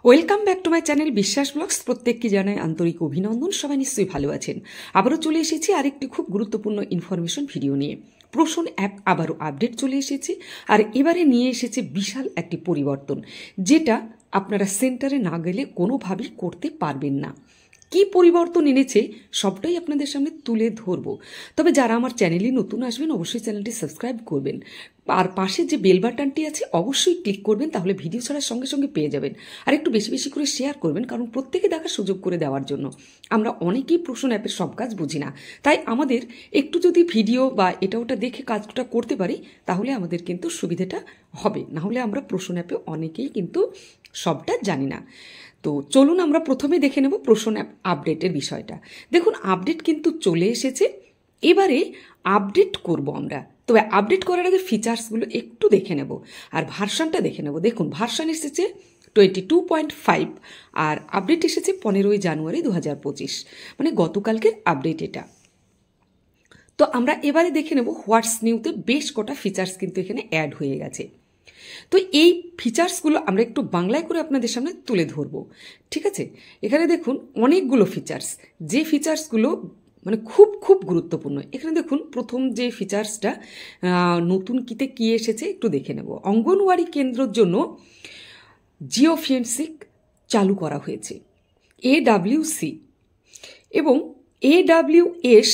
Welcome back to my channel বিশ্বাস blogs. প্রত্যেককে জানাই আন্তরিক অভিনন্দন। সবাই নিশ্চয়ই ভালো আছেন। আবারও চলে এসেছি আরেকটি খুব গুরুত্বপূর্ণ ইনফরমেশন ভিডিও নিয়ে। প্রসূন অ্যাপ আবারও আপডেট চলে এসেছে, আর এবারে নিয়ে এসেছে বিশাল একটি পরিবর্তন, যেটা আপনারা সেন্টারে না গেলে কোনোভাবেই করতে পারবেন না। কি পরিবর্তন এনেছে সবটাই আপনাদের সামনে তুলে ধরবো। তবে যারা আমার চ্যানেলে নতুন আসবেন অবশ্যই চ্যানেলটি সাবস্ক্রাইব করবেন, আর পাশে যে বেল বাটনটি আছে অবশ্যই ক্লিক করবেন, তাহলে ভিডিও ছাড়ার সঙ্গে সঙ্গে পেয়ে যাবেন। আর একটু বেশি বেশি করে শেয়ার করবেন, কারণ প্রত্যেকে দেখার সুযোগ করে দেওয়ার জন্য। আমরা অনেকেই প্রসূন অ্যাপের সব কাজ বুঝি না, তাই আমাদের একটু যদি ভিডিও বা এটা ওটা দেখে কাজটা করতে পারি তাহলে আমাদের কিন্তু সুবিধাটা হবে। না হলে আমরা প্রসূন অ্যাপে অনেকেই কিন্তু সবটা জানি না। তো চলুন আমরা প্রথমে দেখে নেব প্রসূন অ্যাপ আপডেটের বিষয়টা। দেখুন, আপডেট কিন্তু চলে এসেছে। এবারে আপডেট করব আমরা। তবে আপডেট করার আগে ফিচার্সগুলো একটু দেখে নেব আর ভার্সানটা দেখে নেব। দেখুন, ভার্সান এসেছে 22.5 আর আপডেট এসেছে 15ই জানুয়ারি 2025, মানে গতকালকের আপডেট এটা। তো আমরা এবারে দেখে নেব হোয়াটস নিউতে বেশ কটা ফিচার্স কিন্তু এখানে অ্যাড হয়ে গেছে। তো এই ফিচার্সগুলো আমরা একটু বাংলায় করে আপনাদের সামনে তুলে ধরবো, ঠিক আছে? এখানে দেখুন অনেকগুলো ফিচার্স, যে ফিচার্সগুলো মানে খুব খুব গুরুত্বপূর্ণ। এখানে দেখুন প্রথম যে ফিচার্সটা নতুন কিতে কি এসেছে একটু দেখে নেব। অঙ্গনওয়াড়ি কেন্দ্রের জন্য জিওফেন্সিং চালু করা হয়েছে। AWC এবং AWS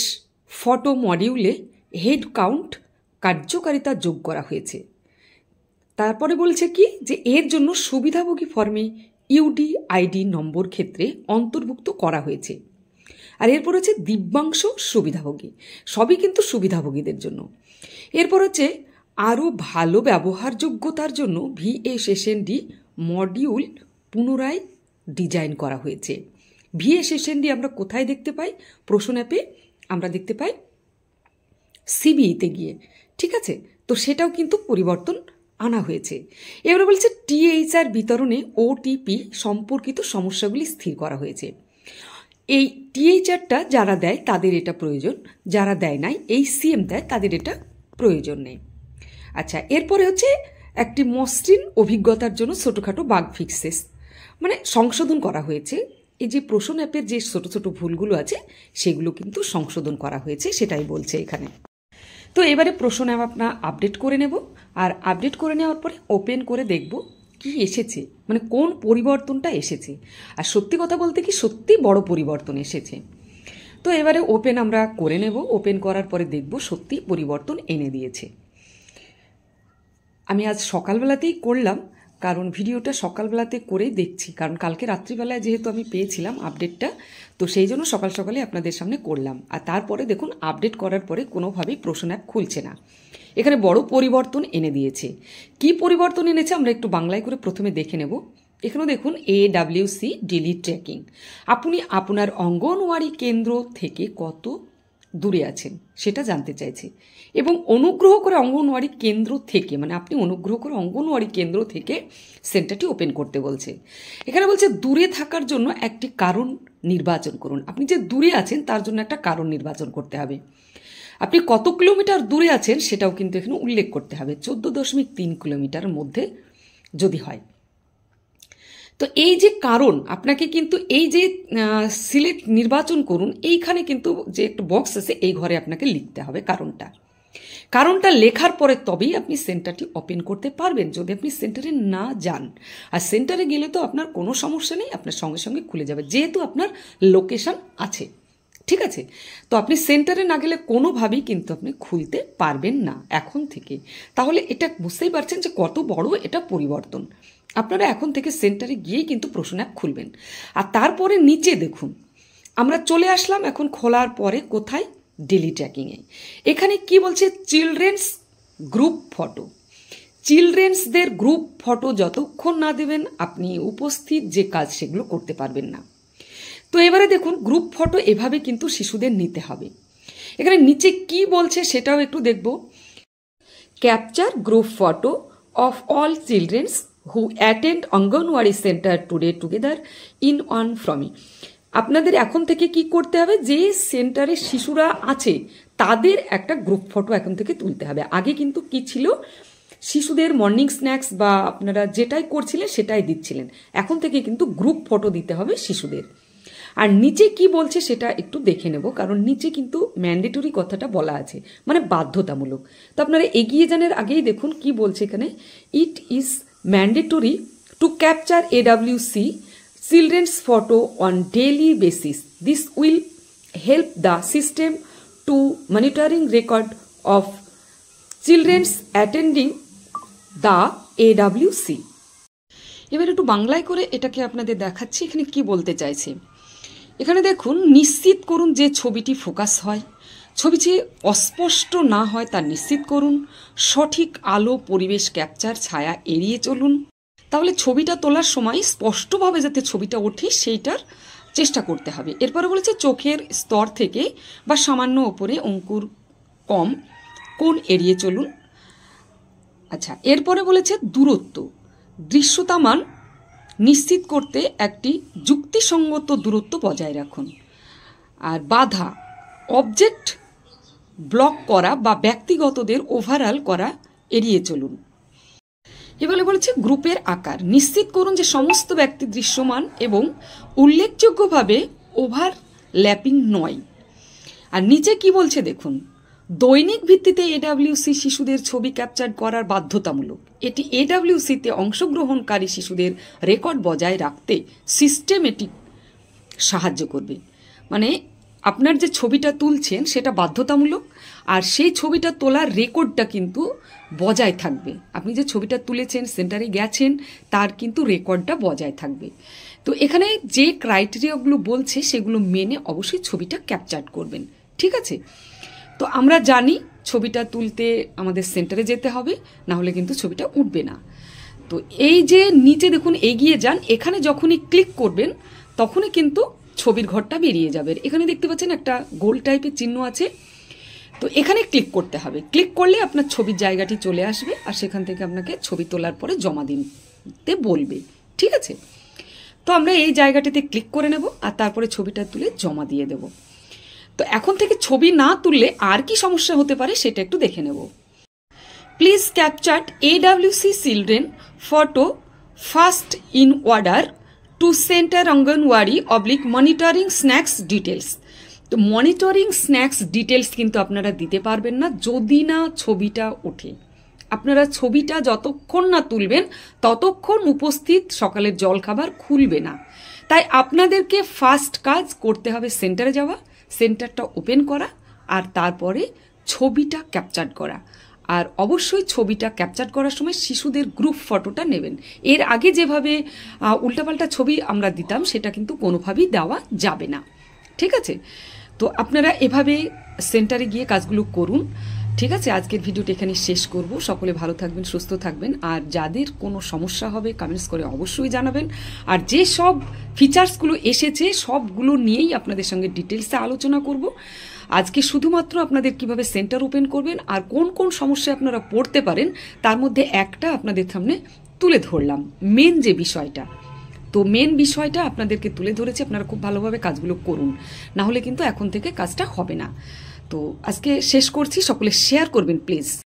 ফটো মডিউলে হেড কাউন্ট কার্যকারিতা যোগ করা হয়েছে। তারপরে বলছে কি যে এর জন্য সুবিধাভোগী ফর্মে UDID নম্বর ক্ষেত্রে অন্তর্ভুক্ত করা হয়েছে। আর এরপর হচ্ছে দিব্যাংশ সুবিধাভোগী, সবই কিন্তু সুবিধাভোগীদের জন্য। এরপর হচ্ছে আরও ভালো ব্যবহারযোগ্যতার জন্য VSSND মডিউল পুনরায় ডিজাইন করা হয়েছে। VSSND আমরা কোথায় দেখতে পাই? প্রসূন অ্যাপে আমরা দেখতে পাই CBEতে গিয়ে, ঠিক আছে? তো সেটাও কিন্তু পরিবর্তন আনা হয়েছে। এবারে বলছে THR বিতরণে OTP সম্পর্কিত সমস্যাগুলি স্থির করা হয়েছে। এই THRটা যারা দেয় তাদের এটা প্রয়োজন, যারা দেয় নাই HCM দেয় তাদের এটা প্রয়োজন নেই। আচ্ছা, এরপরে হচ্ছে একটি মসৃণ অভিজ্ঞতার জন্য ছোটোখাটো বাগ ফিক্সেস মানে সংশোধন করা হয়েছে। এই যে প্রসূন অ্যাপের যে ছোটো ছোটো ভুলগুলো আছে সেগুলো কিন্তু সংশোধন করা হয়েছে, সেটাই বলছে এখানে। তো এবারে প্রসূন অ্যাপ আপনার আপডেট করে নেব, আর আপডেট করে নেওয়ার পরে ওপেন করে দেখব কি এসেছে, মানে কোন পরিবর্তনটা এসেছে। আর সত্যি কথা বলতে কি সত্যি বড় পরিবর্তন এসেছে। তো এবারে ওপেন আমরা করে নেব। ওপেন করার পরে দেখব সত্যি পরিবর্তন এনে দিয়েছে। আমি আজ সকালবেলাতেই করলাম, কারণ ভিডিওটা সকালবেলাতে করেই দেখছি, কারণ কালকে রাত্রিবেলায় যেহেতু আমি পেয়েছিলাম আপডেটটা, তো সেই জন্য সকাল সকালে আপনাদের সামনে করলাম। আর তারপরে দেখুন আপডেট করার পরে কোনোভাবেই প্রসূন অ্যাপ খুলছে না। এখানে বড় পরিবর্তন এনে দিয়েছে। কি পরিবর্তন এনেছে আমরা একটু বাংলায় করে প্রথমে দেখে নেব। এখানেও দেখুন AWC ডেলি ট্র্যাকিং, আপনি আপনার অঙ্গনওয়াড়ি কেন্দ্র থেকে কত দূরে আছেন সেটা জানতে চাইছে, এবং অনুগ্রহ করে অঙ্গনওয়াড়ি কেন্দ্র থেকে, মানে আপনি অনুগ্রহ করে অঙ্গনওয়াড়ি কেন্দ্র থেকে সেন্টারটি ওপেন করতে বলছে। এখানে বলছে দূরে থাকার জন্য একটি কারণ নির্বাচন করুন। আপনি যে দূরে আছেন তার জন্য একটা কারণ নির্বাচন করতে হবে। আপনি কত কিলোমিটার দূরে আছেন সেটাও কিন্তু এখানে উল্লেখ করতে হবে, 14.3 কিলোমিটার মধ্যে যদি হয়। তো এই যে কারণ আপনাকে কিন্তু এই যে সিলেক্ট নির্বাচন করুন, এইখানে কিন্তু যে একটা বক্স আছে এই ঘরে আপনাকে লিখতে হবে কারণটা লেখার পরে তবেই আপনি সেন্টারটি ওপেন করতে পারবেন। যদি আপনি সেন্টারে না যান, আর সেন্টারে গেলে তো আপনার কোনো সমস্যা নেই, আপনার সঙ্গে সঙ্গে খুলে যাবে যেহেতু আপনার লোকেশন আছে, ঠিক আছে? তো আপনি সেন্টারে না গেলে কোনোভাবেই কিন্তু আপনি খুলতে পারবেন না এখন থেকে। তাহলে এটা বুঝতেই পারছেন যে কত বড় এটা পরিবর্তন। আপনারা এখন থেকে সেন্টারে গিয়েই কিন্তু প্রসূন অ্যাপ খুলবেন। আর তারপরে নিচে দেখুন আমরা চলে আসলাম এখন খোলার পরে কোথায়? ডেলি ট্র্যাকিংয়ে। এখানে কি বলছে? Children's group photo. চিলড্রেন্সদের গ্রুপ ফটো যতক্ষণ না দেবেন আপনি উপস্থিত যে কাজ সেগুলো করতে পারবেন না। তো এবারে দেখুন গ্রুপ ফটো এভাবে কিন্তু শিশুদের নিতে হবে। এখানে নিচে কি বলছে সেটাও একটু দেখব। Capture group photo of all children's who attend anganwadi centre today together in one frame. আপনাদের এখন থেকে কি করতে হবে? যে সেন্টারে শিশুরা আছে তাদের একটা গ্রুপ ফটো এখন থেকে তুলতে হবে। আগে কিন্তু কি ছিল? শিশুদের মর্নিং স্ন্যাক্স বা আপনারা যেটাই করছিলেন সেটাই দিচ্ছিলেন, এখন থেকে কিন্তু গ্রুপ ফটো দিতে হবে শিশুদের। আর নিচে কি বলছে সেটা একটু দেখে নেব, কারণ নিচে কিন্তু ম্যান্ডেটরি কথাটা বলা আছে, মানে বাধ্যতামূলক। তো আপনারা এগিয়ে জানার আগেই দেখুন কি বলছে এখানে, it is mandatory to capture AWC children's photo on daily basis. This will help the system to monitoring record of children's attending the AWC. এবার একটু বাংলায় করে এটাকে আপনাদের দেখাচ্ছি এখানে কি বলতে চাইছে। এখানে দেখুন, নিশ্চিত করুন যে ছবিটি ফোকাস হয়, ছবিটি অস্পষ্ট না হয় তা নিশ্চিত করুন, সঠিক আলো পরিবেশ ক্যাপচার ছায়া এড়িয়ে চলুন। তাহলে ছবিটা তোলার সময় স্পষ্টভাবে যাতে ছবিটা ওঠে সেইটার চেষ্টা করতে হবে। এরপরে বলেছে চোখের স্তর থেকে বা সামান্য ওপরে অঙ্কুর কম কোণ এড়িয়ে চলুন। আচ্ছা, এরপরে বলেছে দূরত্ব, দৃশ্যতামান নিশ্চিত করতে একটি যুক্তিসঙ্গত দূরত্ব বজায় রাখুন। আর বাধা, অবজেক্ট ব্লক করা বা ব্যক্তিগতদের ওভারঅল করা এড়িয়ে চলুন। এবারে বলেছে গ্রুপের আকার, নিশ্চিত করুন যে সমস্ত ব্যক্তি দৃশ্যমান এবং উল্লেখযোগ্যভাবে ওভারল্যাপিং নয়। আর নিচে কি বলছে দেখুন, দৈনিক ভিত্তিতে AWC শিশুদের ছবি ক্যাপচার করার বাধ্যতামূলক। এটি AWC-তে অংশগ্রহণকারী শিশুদের রেকর্ড বজায় রাখতে সিস্টেমেটিক সাহায্য করবে। মানে আপনার যে ছবিটা তুলছেন সেটা বাধ্যতামূলক, আর সেই ছবিটা তোলার রেকর্ডটা কিন্তু বজায় থাকবে। আপনি যে ছবিটা তুলেছেন, সেন্টারে গেছেন, তার কিন্তু রেকর্ডটা বজায় থাকবে। তো এখানে যে ক্রাইটেরিয়াগুলো বলছে সেগুলো মেনে অবশ্যই ছবিটা ক্যাপচার করবেন, ঠিক আছে? তো আমরা জানি ছবিটা তুলতে আমাদের সেন্টারে যেতে হবে, না হলে কিন্তু ছবিটা উঠবে না। তো এই যে নিচে দেখুন এগিয়ে যান, এখানে যখনই ক্লিক করবেন তখনই কিন্তু ছবির ঘরটা বেরিয়ে যাবে। এখানে দেখতে পাচ্ছেন একটা গোল টাইপের চিহ্ন আছে, তো এখানে ক্লিক করতে হবে। ক্লিক করলে আপনার ছবির জায়গাটি চলে আসবে, আর সেখান থেকে আপনাকে ছবি তোলার পরে জমা দিতে বলবে, ঠিক আছে? তো আমরা এই জায়গাটিতে ক্লিক করে নেব, আর তারপরে ছবিটা তুলে জমা দিয়ে দেব। তো এখন থেকে ছবি না তুললে আর কি সমস্যা হতে পারে সেটা একটু দেখে নেব। Please capture AWC children photo first in order to centre anganwadi monitoring snacks details. তো মনিটরিং স্ন্যাক্স ডিটেলস কিন্তু আপনারা দিতে পারবেন না যদি না ছবিটা ওঠে। আপনারা ছবিটা যতক্ষণ না তুলবেন ততক্ষণ উপস্থিত সকালের জলখাবার খুলবে না। তাই আপনাদেরকে ফার্স্ট কাজ করতে হবে সেন্টারে যাওয়া, সেন্টারটা ওপেন করা, আর তারপরে ছবিটা ক্যাপচার করা। আর অবশ্যই ছবিটা ক্যাপচার করার সময় শিশুদের গ্রুপ ফটোটা নেবেন। এর আগে যেভাবে উল্টাপাল্টা ছবি আমরা দিতাম সেটা কিন্তু কোনোভাবেই দেওয়া যাবে না, ঠিক আছে? তো আপনারা এভাবে সেন্টারে গিয়ে কাজগুলো করুন, ঠিক আছে? আজকের ভিডিওটা এখানে শেষ করব। সকলে ভালো থাকবেন, সুস্থ থাকবেন, আর যাদের কোনো সমস্যা হবে কমেন্টস করে অবশ্যই জানাবেন। আর যে সব ফিচার্সগুলো এসেছে সবগুলো নিয়েই আপনাদের সঙ্গে ডিটেলসে আলোচনা করব। আজকে শুধুমাত্র আপনাদের কিভাবে সেন্টার ওপেন করবেন আর কোন কোন সমস্যায় আপনারা পড়তে পারেন তার মধ্যে একটা আপনাদের সামনে তুলে ধরলাম, মেন যে বিষয়টা। তো মেন বিষয়টা আপনাদেরকে তুলে ধরেছি, আপনারা খুব ভালোভাবে কাজগুলো করুন, না হলে কিন্তু এখন থেকে কাজটা হবে না। তো আজকে শেষ করছি, সকলে শেয়ার করবেন প্লিজ।